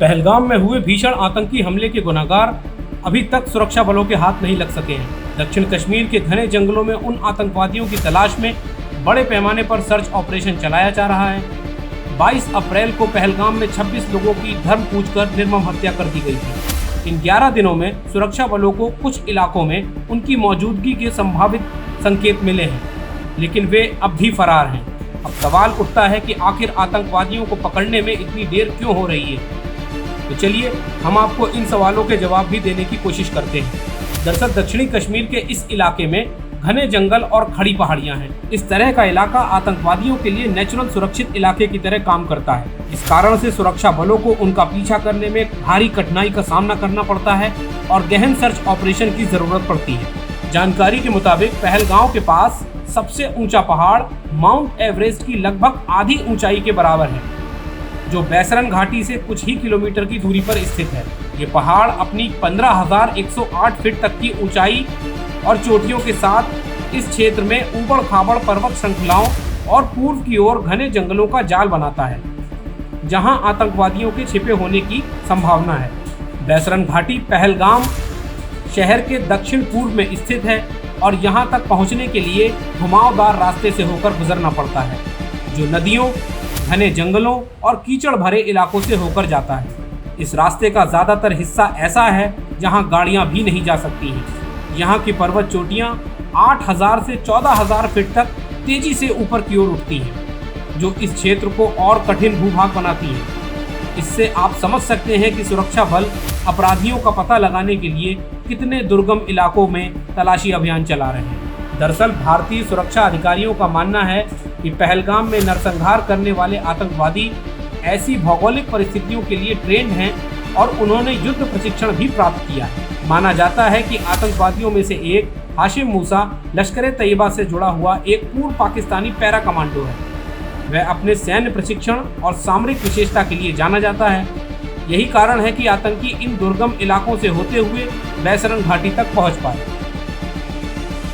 पहलगाम में हुए भीषण आतंकी हमले के गुनहगार अभी तक सुरक्षा बलों के हाथ नहीं लग सके हैं। दक्षिण कश्मीर के घने जंगलों में उन आतंकवादियों की तलाश में बड़े पैमाने पर सर्च ऑपरेशन चलाया जा रहा है। 22 अप्रैल को पहलगाम में 26 लोगों की धर्म पूछकर निर्मम हत्या कर दी गई थी। इन 11 दिनों में सुरक्षा बलों को कुछ इलाकों में उनकी मौजूदगी के संभावित संकेत मिले हैं, लेकिन वे अब भी फरार हैं। अब सवाल उठता है कि आखिर आतंकवादियों को पकड़ने में इतनी देर क्यों हो रही है। तो चलिए हम आपको इन सवालों के जवाब भी देने की कोशिश करते हैं। दरअसल दक्षिणी कश्मीर के इस इलाके में घने जंगल और खड़ी पहाड़ियां हैं। इस तरह का इलाका आतंकवादियों के लिए नेचुरल सुरक्षित इलाके की तरह काम करता है। इस कारण से सुरक्षा बलों को उनका पीछा करने में भारी कठिनाई का सामना करना पड़ता है और गहन सर्च ऑपरेशन की जरूरत पड़ती है। जानकारी के मुताबिक पहलगांव के पास सबसे ऊंचा पहाड़ माउंट एवरेस्ट की लगभग आधी ऊंचाई के बराबर है, जो बैसरन घाटी से कुछ ही किलोमीटर की दूरी पर स्थित है। ये पहाड़ अपनी 15,108 फीट तक की ऊंचाई और चोटियों के साथ इस क्षेत्र में ऊबड़-खाबड़ पर्वत श्रृंखलाओं और पूर्व की ओर घने जंगलों का जाल बनाता है, जहां आतंकवादियों के छिपे होने की संभावना है। बैसरन घाटी पहलगाम शहर के दक्षिण पूर्व में स्थित है और यहां तक पहुंचने के लिए घुमावदार रास्ते से होकर गुजरना पड़ता है, जो नदियों, घने जंगलों और कीचड़ भरे इलाकों से होकर जाता है। इस रास्ते का ज़्यादातर हिस्सा ऐसा है जहां गाड़ियां भी नहीं जा सकती हैं। यहाँ की पर्वत चोटियाँ 8,000 से 14,000 फीट तक तेजी से ऊपर की ओर उठती हैं, जो इस क्षेत्र को और कठिन भूभाग बनाती हैं। इससे आप समझ सकते हैं कि सुरक्षा बल अपराधियों का पता लगाने के लिए कितने दुर्गम इलाकों में तलाशी अभियान चला रहे हैं। दरअसल भारतीय सुरक्षा अधिकारियों का मानना है कि पहलगाम में नरसंहार करने वाले आतंकवादी ऐसी भौगोलिक परिस्थितियों के लिए ट्रेंड हैं और उन्होंने युद्ध प्रशिक्षण भी प्राप्त किया है। माना जाता है कि आतंकवादियों में से एक हाशिम मूसा लश्कर-ए-तैयबा से जुड़ा हुआ एक पूर्व पाकिस्तानी पैरा कमांडो है। वह अपने सैन्य प्रशिक्षण और सामरिक विशेषता के लिए जाना जाता है। यही कारण है कि आतंकी इन दुर्गम इलाकों से होते हुए बैसरन घाटी तक पहुंच पाए।